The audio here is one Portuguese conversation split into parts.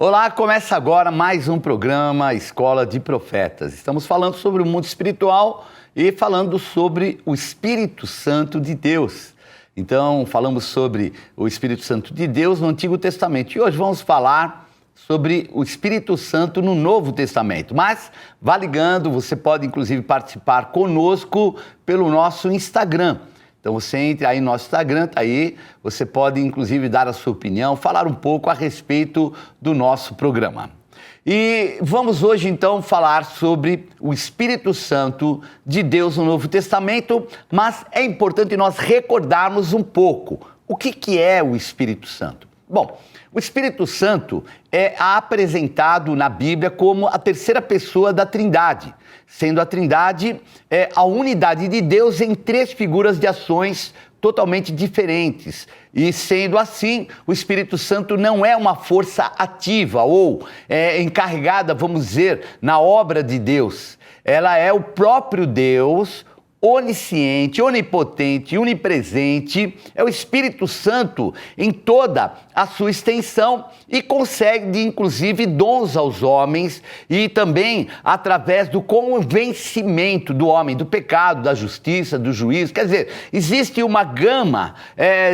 Olá, começa agora mais um programa Escola de Profetas. Estamos falando sobre o mundo espiritual e falando sobre o Espírito Santo de Deus. Então, falamos sobre o Espírito Santo de Deus no Antigo Testamento e hoje vamos falar sobre o Espírito Santo no Novo Testamento. Mas vá ligando, você pode inclusive participar conosco pelo nosso Instagram. Então você entra aí no nosso Instagram, tá aí, você pode inclusive dar a sua opinião, falar um pouco a respeito do nosso programa. E vamos hoje então falar sobre o Espírito Santo de Deus no Novo Testamento, mas é importante nós recordarmos um pouco o que é o Espírito Santo. Bom, o Espírito Santo é apresentado na Bíblia como a terceira pessoa da Trindade, sendo a Trindade a unidade de Deus em três figuras de ações totalmente diferentes. E sendo assim, o Espírito Santo não é uma força ativa ou encarregada, vamos dizer, na obra de Deus. Ela é o próprio Deus, onisciente, onipotente, onipresente, é o Espírito Santo em toda a sua extensão e concede inclusive dons aos homens e também através do convencimento do homem do pecado, da justiça, do juízo. Quer dizer, existe uma gama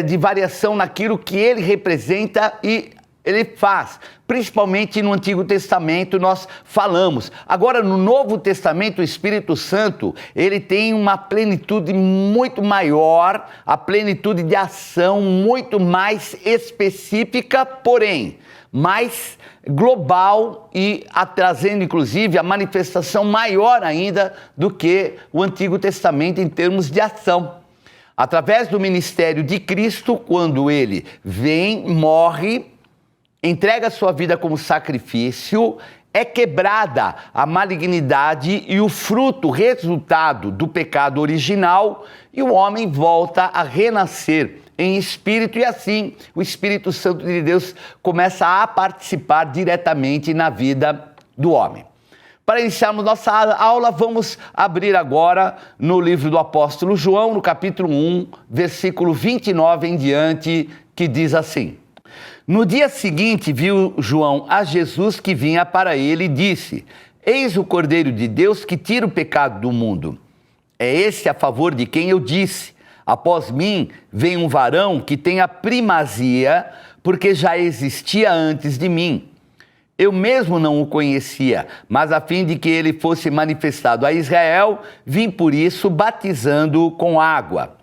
de variação naquilo que ele representa e ele faz, principalmente no Antigo Testamento nós falamos. Agora no Novo Testamento o Espírito Santo, ele tem uma plenitude muito maior, a plenitude de ação muito mais específica, porém mais global e trazendo inclusive a manifestação maior ainda do que o Antigo Testamento em termos de ação. Através do ministério de Cristo, quando ele vem, morre, entrega sua vida como sacrifício, é quebrada a malignidade e o fruto, resultado do pecado original, e o homem volta a renascer em espírito, e assim o Espírito Santo de Deus começa a participar diretamente na vida do homem. Para iniciarmos nossa aula, vamos abrir agora no livro do apóstolo João, no capítulo 1, versículo 29 em diante, que diz assim: No dia seguinte viu João a Jesus que vinha para ele e disse: Eis o Cordeiro de Deus que tira o pecado do mundo. É esse a favor de quem eu disse: Após mim vem um varão que tem a primazia, porque já existia antes de mim. Eu mesmo não o conhecia, mas a fim de que ele fosse manifestado a Israel, vim por isso batizando com água.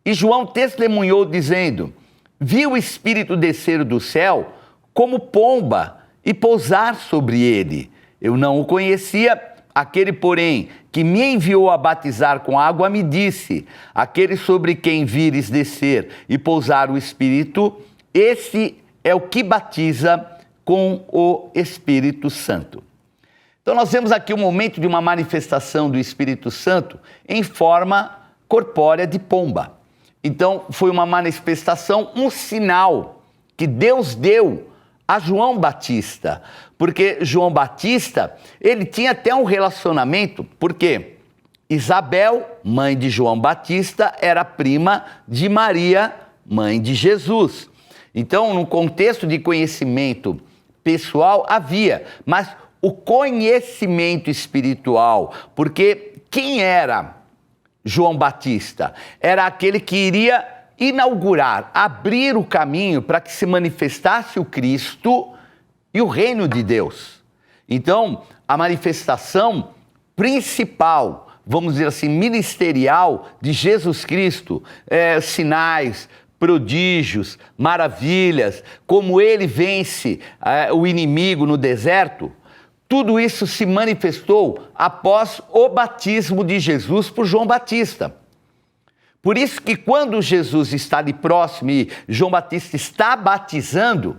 E João testemunhou dizendo: Vi o Espírito descer do céu como pomba e pousar sobre ele. Eu não o conhecia, aquele, porém, que me enviou a batizar com água me disse: Aquele sobre quem vires descer e pousar o Espírito, esse é o que batiza com o Espírito Santo. Então nós vemos aqui um momento de uma manifestação do Espírito Santo em forma corpórea de pomba. Então, foi uma manifestação, um sinal que Deus deu a João Batista. Porque João Batista, ele tinha até um relacionamento, porque Isabel, mãe de João Batista, era prima de Maria, mãe de Jesus. Então, no contexto de conhecimento pessoal, havia, mas o conhecimento espiritual, porque quem era João Batista? Era aquele que iria inaugurar, abrir o caminho para que se manifestasse o Cristo e o reino de Deus. Então, a manifestação principal, vamos dizer assim, ministerial de Jesus Cristo, sinais, prodígios, maravilhas, como ele vence o inimigo no deserto, tudo isso se manifestou após o batismo de Jesus por João Batista. Por isso que quando Jesus está ali próximo e João Batista está batizando,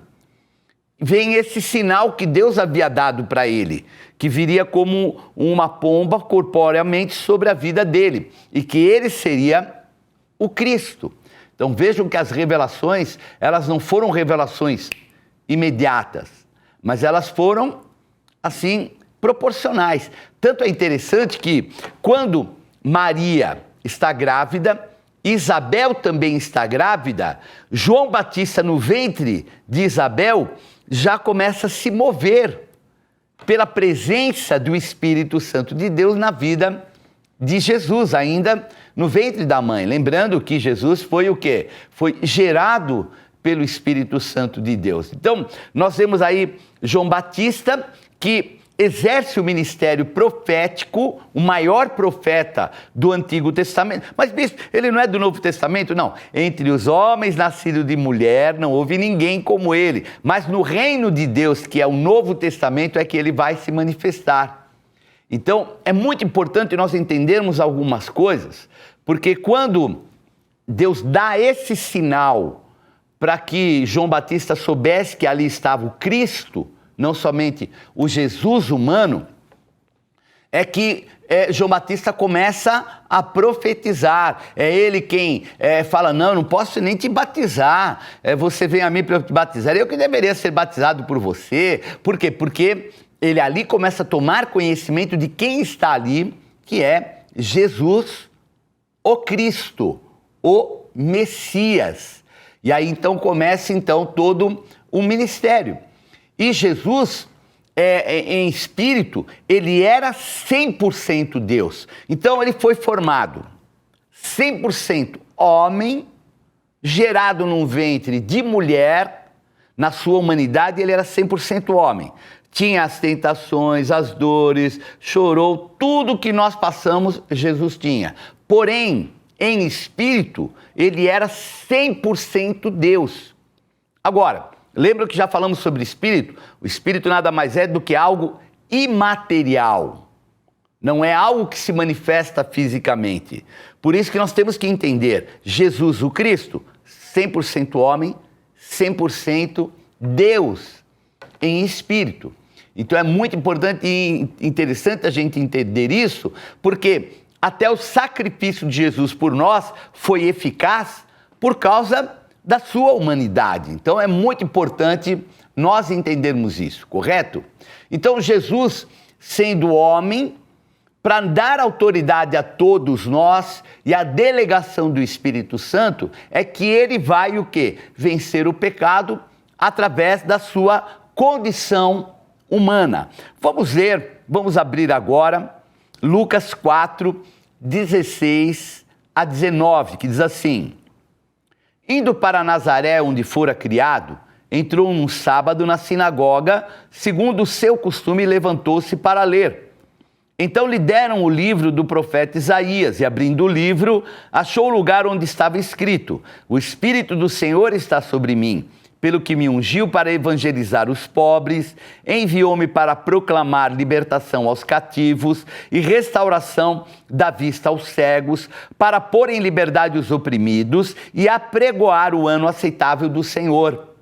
vem esse sinal que Deus havia dado para ele, que viria como uma pomba corporeamente sobre a vida dele, e que ele seria o Cristo. Então vejam que as revelações, elas não foram revelações imediatas, mas elas foram assim, proporcionais. Tanto é interessante que quando Maria está grávida, Isabel também está grávida, João Batista no ventre de Isabel, já começa a se mover pela presença do Espírito Santo de Deus na vida de Jesus, ainda no ventre da mãe. Lembrando que Jesus foi o quê? Foi gerado pelo Espírito Santo de Deus. Então, nós vemos aí João Batista, que exerce o ministério profético, o maior profeta do Antigo Testamento. Mas, bispo, ele não é do Novo Testamento? Não. Entre os homens nascidos de mulher, não houve ninguém como ele. Mas no reino de Deus, que é o Novo Testamento, é que ele vai se manifestar. Então, é muito importante nós entendermos algumas coisas, porque quando Deus dá esse sinal para que João Batista soubesse que ali estava o Cristo, não somente o Jesus humano, é que João Batista começa a profetizar. É ele quem fala, não posso nem te batizar, você vem a mim para te batizar, eu que deveria ser batizado por você. Por quê? Porque ele ali começa a tomar conhecimento de quem está ali, que é Jesus, o Cristo, o Messias. E aí então começa todo o ministério. E Jesus, em espírito, ele era 100% Deus. Então ele foi formado 100% homem, gerado num ventre de mulher. Na sua humanidade ele era 100% homem. Tinha as tentações, as dores, chorou, tudo que nós passamos, Jesus tinha. Porém, em espírito, ele era 100% Deus. Agora, lembra que já falamos sobre espírito? O espírito nada mais é do que algo imaterial. Não é algo que se manifesta fisicamente. Por isso que nós temos que entender, Jesus, o Cristo, 100% homem, 100% Deus em espírito. Então é muito importante e interessante a gente entender isso, porque até o sacrifício de Jesus por nós foi eficaz por causa da sua humanidade. Então é muito importante nós entendermos isso, correto? Então Jesus, sendo homem, para dar autoridade a todos nós e a delegação do Espírito Santo, é que ele vai o quê? Vencer o pecado através da sua condição humana. Vamos abrir agora Lucas 4, 16 a 19, que diz assim: indo para Nazaré, onde fora criado, entrou num sábado na sinagoga, segundo o seu costume, levantou-se para ler. Então lhe deram o livro do profeta Isaías, e abrindo o livro, achou o lugar onde estava escrito: o Espírito do Senhor está sobre mim, pelo que me ungiu para evangelizar os pobres, enviou-me para proclamar libertação aos cativos e restauração da vista aos cegos, para pôr em liberdade os oprimidos e apregoar o ano aceitável do Senhor.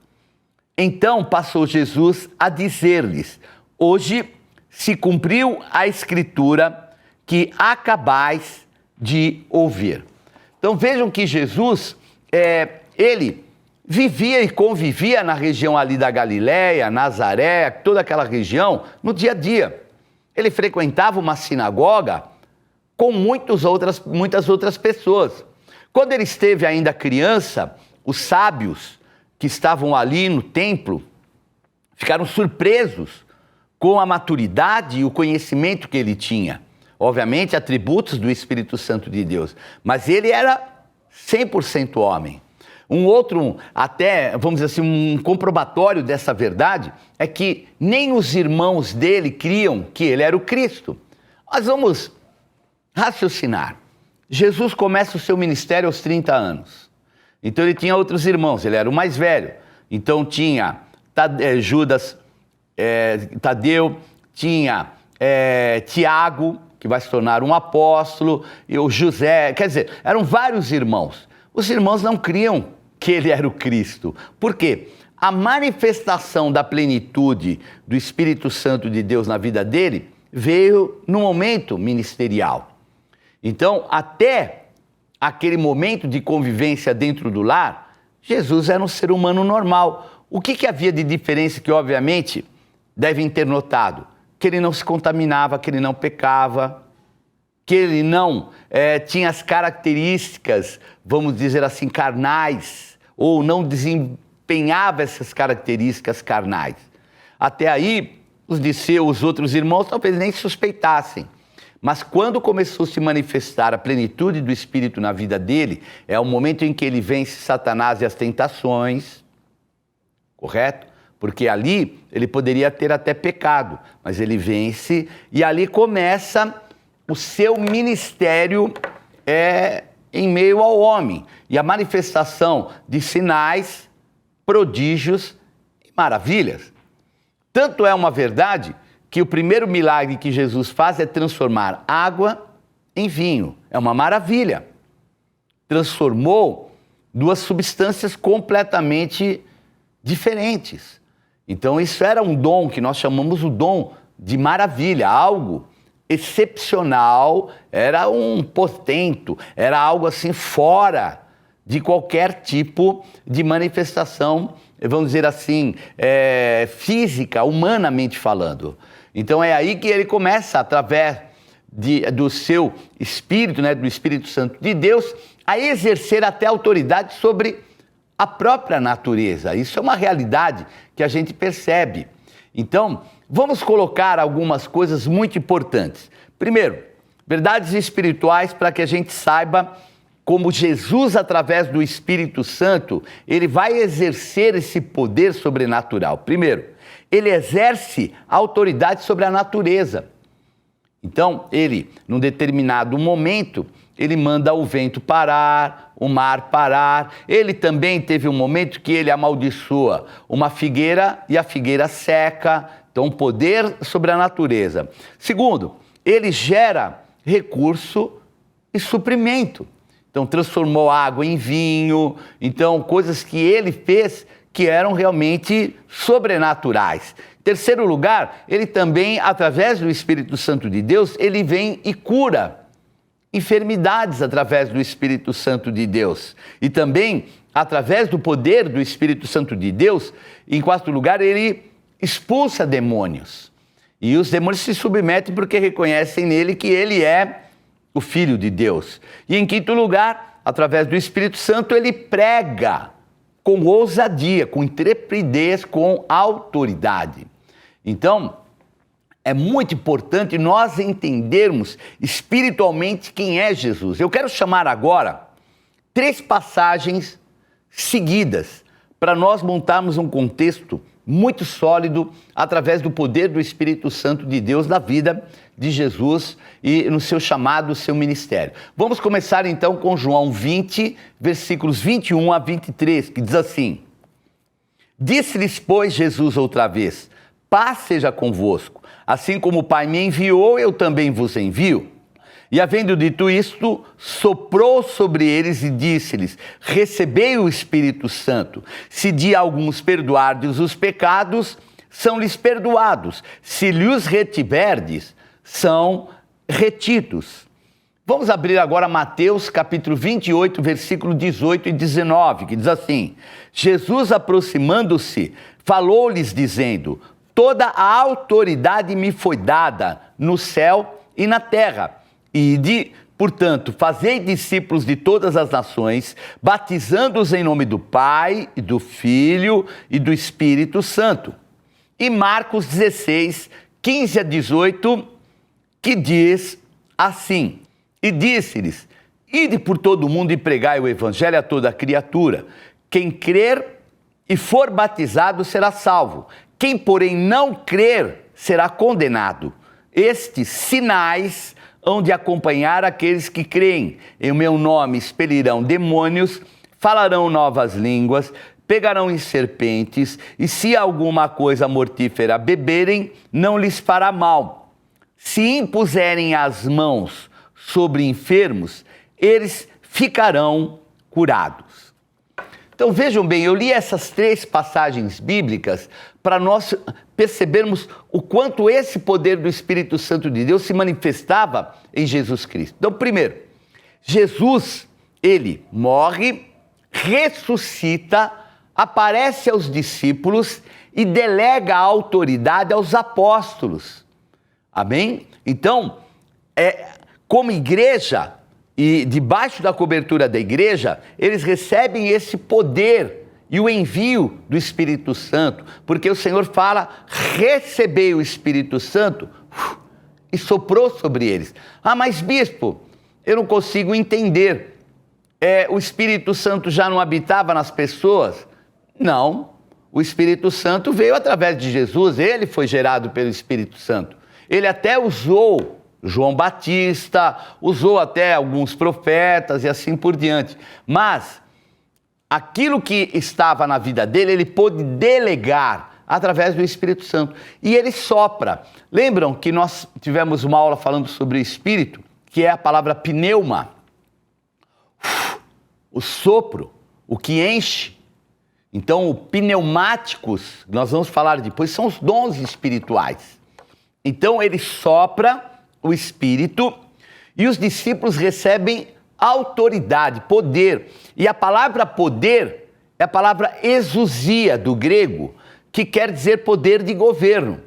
Então passou Jesus a dizer-lhes: hoje se cumpriu a escritura que acabais de ouvir. Então vejam que Jesus, ele vivia e convivia na região ali da Galiléia, Nazaré, toda aquela região, no dia a dia. Ele frequentava uma sinagoga com muitas outras pessoas. Quando ele esteve ainda criança, os sábios que estavam ali no templo ficaram surpresos com a maturidade e o conhecimento que ele tinha. Obviamente, atributos do Espírito Santo de Deus, mas ele era 100% homem. Um outro, até, vamos dizer assim, um comprobatório dessa verdade é que nem os irmãos dele criam que ele era o Cristo. Nós vamos raciocinar. Jesus começa o seu ministério aos 30 anos. Então ele tinha outros irmãos, ele era o mais velho. Então tinha Judas, Tadeu, tinha Tiago, que vai se tornar um apóstolo, e o José, quer dizer, eram vários irmãos. Os irmãos não criam que ele era o Cristo. Por quê? A manifestação da plenitude do Espírito Santo de Deus na vida dele veio no momento ministerial. Então, até aquele momento de convivência dentro do lar, Jesus era um ser humano normal. O que havia de diferença que, obviamente, devem ter notado? Que ele não se contaminava, que ele não pecava, que ele não tinha as características, vamos dizer assim, carnais, ou não desempenhava essas características carnais. Até aí, os outros irmãos talvez nem suspeitassem. Mas quando começou a se manifestar a plenitude do Espírito na vida dele, é o momento em que ele vence Satanás e as tentações, correto? Porque ali ele poderia ter até pecado, mas ele vence e ali começa o seu ministério em meio ao homem. E a manifestação de sinais, prodígios e maravilhas. Tanto é uma verdade que o primeiro milagre que Jesus faz é transformar água em vinho. É uma maravilha. Transformou duas substâncias completamente diferentes. Então isso era um dom que nós chamamos o dom de maravilha, algo excepcional, era um portento, era algo assim fora de qualquer tipo de manifestação, vamos dizer assim, física, humanamente falando. Então é aí que ele começa, através do seu Espírito, do Espírito Santo de Deus, a exercer até autoridade sobre a própria natureza. Isso é uma realidade que a gente percebe. Então, vamos colocar algumas coisas muito importantes. Primeiro, verdades espirituais para que a gente saiba como Jesus, através do Espírito Santo, ele vai exercer esse poder sobrenatural. Primeiro, ele exerce autoridade sobre a natureza. Então, ele, num determinado momento, ele manda o vento parar, o mar parar. Ele também teve um momento que ele amaldiçoa uma figueira e a figueira seca. Então, poder sobre a natureza. Segundo, ele gera recurso e suprimento. Então, transformou água em vinho. Então, coisas que ele fez que eram realmente sobrenaturais. Terceiro lugar, ele também, através do Espírito Santo de Deus, ele vem e cura enfermidades através do Espírito Santo de Deus. E também, através do poder do Espírito Santo de Deus, em quarto lugar, ele expulsa demônios. E os demônios se submetem porque reconhecem nele que ele é o Filho de Deus. E em quinto lugar, através do Espírito Santo, ele prega com ousadia, com intrepidez, com autoridade. Então, é muito importante nós entendermos espiritualmente quem é Jesus. Eu quero chamar agora 3 passagens seguidas para nós montarmos um contexto muito sólido através do poder do Espírito Santo de Deus na vida de Jesus e no seu chamado, seu ministério. Vamos começar então com João 20, versículos 21 a 23, que diz assim: Disse-lhes, pois, Jesus outra vez: Paz seja convosco. Assim como o Pai me enviou, eu também vos envio. E havendo dito isto, soprou sobre eles e disse-lhes: Recebei o Espírito Santo. Se de alguns perdoardes os pecados, são-lhes perdoados. Se lhes retiverdes, são retidos. Vamos abrir agora Mateus capítulo 28, versículo 18 e 19, que diz assim: Jesus, aproximando-se, falou-lhes dizendo: Toda a autoridade me foi dada no céu e na terra. Ide, portanto, fazei discípulos de todas as nações, batizando-os em nome do Pai, e do Filho e do Espírito Santo. E Marcos 16, 15 a 18, que diz assim: E disse-lhes: Ide por todo o mundo e pregai o evangelho a toda criatura. Quem crer e for batizado será salvo. Quem, porém, não crer será condenado. Estes sinais hão de acompanhar aqueles que creem. Em meu nome expelirão demônios, falarão novas línguas, pegarão em serpentes, e se alguma coisa mortífera beberem, não lhes fará mal. Se impuserem as mãos sobre enfermos, eles ficarão curados. Então vejam bem, eu li essas 3 passagens bíblicas para nós percebermos o quanto esse poder do Espírito Santo de Deus se manifestava em Jesus Cristo. Então, primeiro, Jesus, ele morre, ressuscita, aparece aos discípulos e delega a autoridade aos apóstolos. Amém? Então, como igreja, e debaixo da cobertura da igreja, eles recebem esse poder e o envio do Espírito Santo, porque o Senhor fala, recebei o Espírito Santo, e soprou sobre eles. Ah, mas bispo, eu não consigo entender, o Espírito Santo já não habitava nas pessoas? Não, o Espírito Santo veio através de Jesus, ele foi gerado pelo Espírito Santo. Ele até usou João Batista, usou até alguns profetas e assim por diante. Mas aquilo que estava na vida dele, ele pôde delegar através do Espírito Santo. E ele sopra. Lembram que nós tivemos uma aula falando sobre o Espírito, que é a palavra pneuma? O sopro, o que enche. Então, o pneumáticos, nós vamos falar depois, são os dons espirituais. Então, ele sopra o Espírito e os discípulos recebem autoridade, poder. E a palavra poder é a palavra exousia do grego, que quer dizer poder de governo.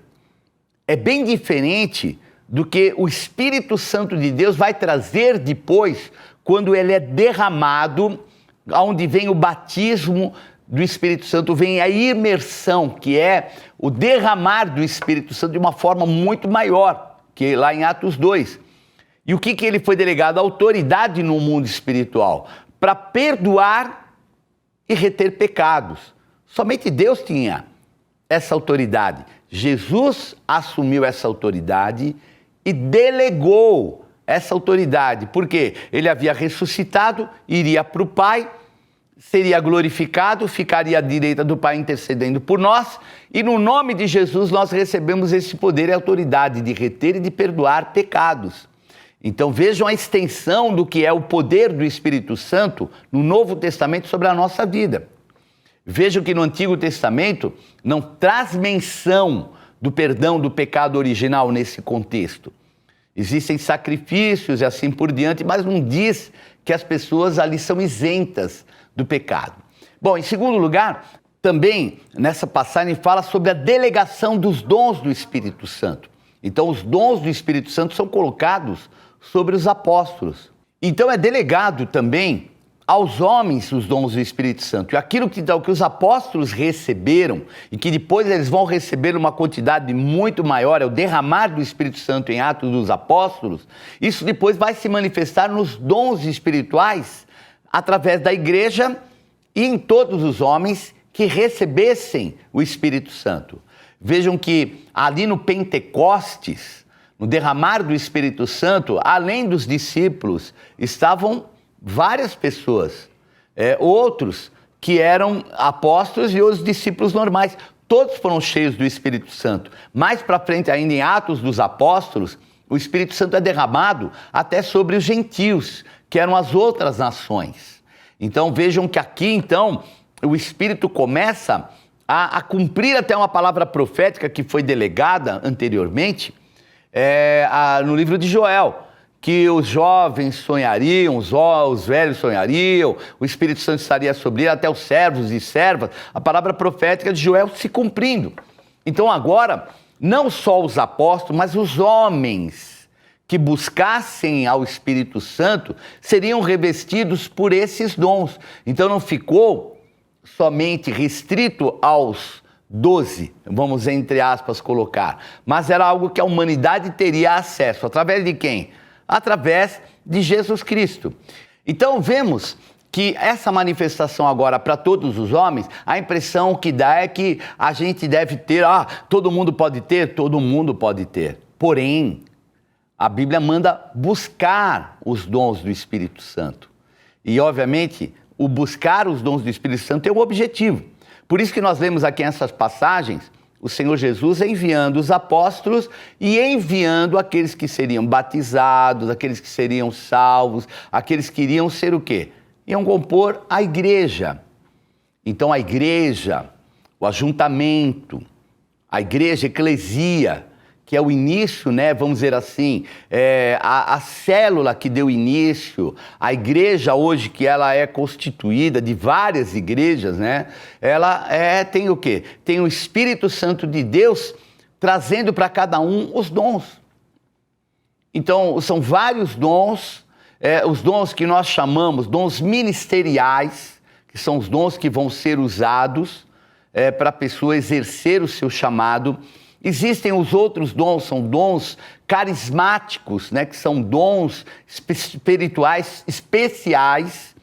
É bem diferente do que o Espírito Santo de Deus vai trazer depois, quando ele é derramado, onde vem o batismo do Espírito Santo, vem a imersão, que é o derramar do Espírito Santo de uma forma muito maior, que lá em Atos 2. E o que ele foi delegado? Autoridade no mundo espiritual, para perdoar e reter pecados. Somente Deus tinha essa autoridade. Jesus assumiu essa autoridade e delegou essa autoridade, porque ele havia ressuscitado, iria para o Pai, seria glorificado, ficaria à direita do Pai intercedendo por nós, e no nome de Jesus nós recebemos esse poder e autoridade de reter e de perdoar pecados. Então vejam a extensão do que é o poder do Espírito Santo no Novo Testamento sobre a nossa vida. Vejam que no Antigo Testamento não traz menção do perdão do pecado original nesse contexto. Existem sacrifícios e assim por diante, mas não diz que as pessoas ali são isentas do pecado. Bom, em segundo lugar, também nessa passagem fala sobre a delegação dos dons do Espírito Santo. Então, os dons do Espírito Santo são colocados sobre os apóstolos. Então, é delegado também aos homens os dons do Espírito Santo. E aquilo que os apóstolos receberam e que depois eles vão receber uma quantidade muito maior, é o derramar do Espírito Santo em Atos dos Apóstolos, isso depois vai se manifestar nos dons espirituais através da igreja e em todos os homens que recebessem o Espírito Santo. Vejam que ali no Pentecostes, no derramar do Espírito Santo, além dos discípulos, estavam várias pessoas, outros que eram apóstolos e os discípulos normais. Todos foram cheios do Espírito Santo. Mais para frente ainda em Atos dos Apóstolos, o Espírito Santo é derramado até sobre os gentios, que eram as outras nações. Então vejam que aqui então o Espírito começa a cumprir até uma palavra profética que foi delegada anteriormente no livro de Joel, que os jovens sonhariam, os velhos sonhariam, o Espírito Santo estaria sobre ele, até os servos e servas, a palavra profética de Joel se cumprindo. Então agora, não só os apóstolos, mas os homens que buscassem ao Espírito Santo seriam revestidos por esses dons. Então não ficou somente restrito aos 12, vamos entre aspas colocar, mas era algo que a humanidade teria acesso. Através de quem? Através de Jesus Cristo. Então vemos que essa manifestação agora para todos os homens, a impressão que dá é que a gente deve ter, todo mundo pode ter. Porém, a Bíblia manda buscar os dons do Espírito Santo. E obviamente, o buscar os dons do Espírito Santo tem um objetivo. Por isso que nós lemos aqui nessas passagens, o Senhor Jesus enviando os apóstolos e enviando aqueles que seriam batizados, aqueles que seriam salvos, aqueles que iriam ser o quê? Iam compor a igreja. Então a igreja, o ajuntamento, a igreja, a eclesia, que é o início, né, vamos dizer assim, a célula que deu início, a igreja hoje que ela é constituída de várias igrejas, né, ela tem o quê? Tem o Espírito Santo de Deus trazendo para cada um os dons. Então, são vários dons, os dons que nós chamamos dons ministeriais, que que são os dons que vão ser usados para a pessoa exercer o seu chamado. Existem os outros dons, são dons carismáticos, né, que são dons espirituais especiais.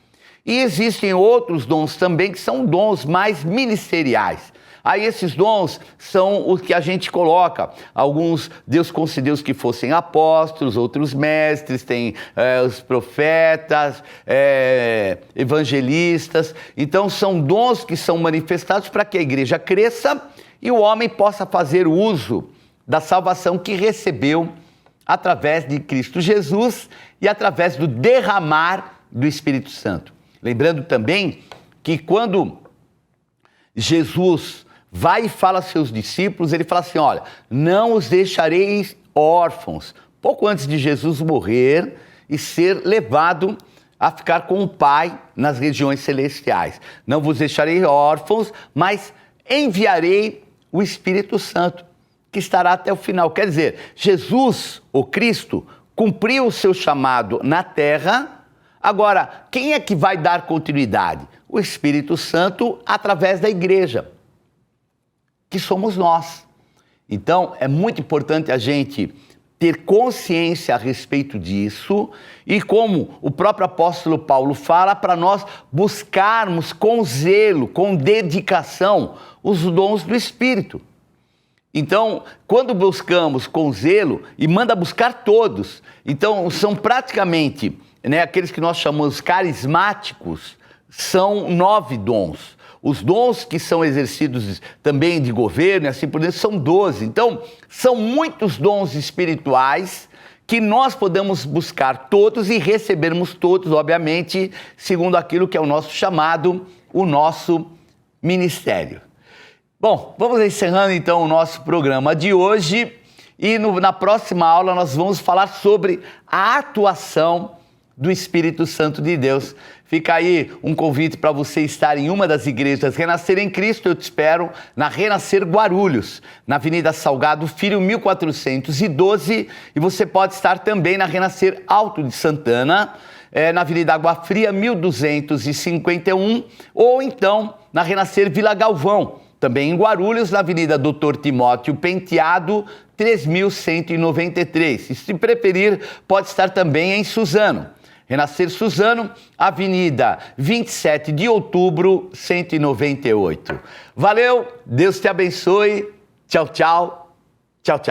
E existem outros dons também que são dons mais ministeriais. Aí esses dons são os que a gente coloca. Alguns Deus concedeu que fossem apóstolos, outros mestres, tem os profetas, evangelistas. Então são dons que são manifestados para que a igreja cresça e o homem possa fazer uso da salvação que recebeu através de Cristo Jesus e através do derramar do Espírito Santo. Lembrando também que quando Jesus vai e fala aos seus discípulos, ele fala assim, olha, não os deixareis órfãos. Pouco antes de Jesus morrer e ser levado a ficar com o Pai nas regiões celestiais. Não vos deixarei órfãos, mas enviarei o Espírito Santo, que estará até o final. Quer dizer, Jesus, o Cristo, cumpriu o seu chamado na terra. Agora, quem é que vai dar continuidade? O Espírito Santo através da igreja, que somos nós. Então, é muito importante a gente ter consciência a respeito disso e como o próprio apóstolo Paulo fala, para nós buscarmos com zelo, com dedicação, os dons do Espírito. Então, quando buscamos com zelo, e manda buscar todos, então são praticamente, aqueles que nós chamamos carismáticos, são 9 dons. Os dons que são exercidos também de governo e assim por diante são 12. Então, são muitos dons espirituais que nós podemos buscar todos e recebermos todos, obviamente, segundo aquilo que é o nosso chamado, o nosso ministério. Bom, vamos encerrando então o nosso programa de hoje e na próxima aula nós vamos falar sobre a atuação do Espírito Santo de Deus. Fica aí um convite para você estar em uma das igrejas Renascer em Cristo. Eu te espero na Renascer Guarulhos, na Avenida Salgado Filho, 1412. E você pode estar também na Renascer Alto de Santana, na Avenida Água Fria, 1251. Ou então na Renascer Vila Galvão, também em Guarulhos, na Avenida Doutor Timóteo Penteado, 3193. E se preferir, pode estar também em Suzano. Renascer Suzano, Avenida 27 de Outubro, 198. Valeu, Deus te abençoe. Tchau, tchau.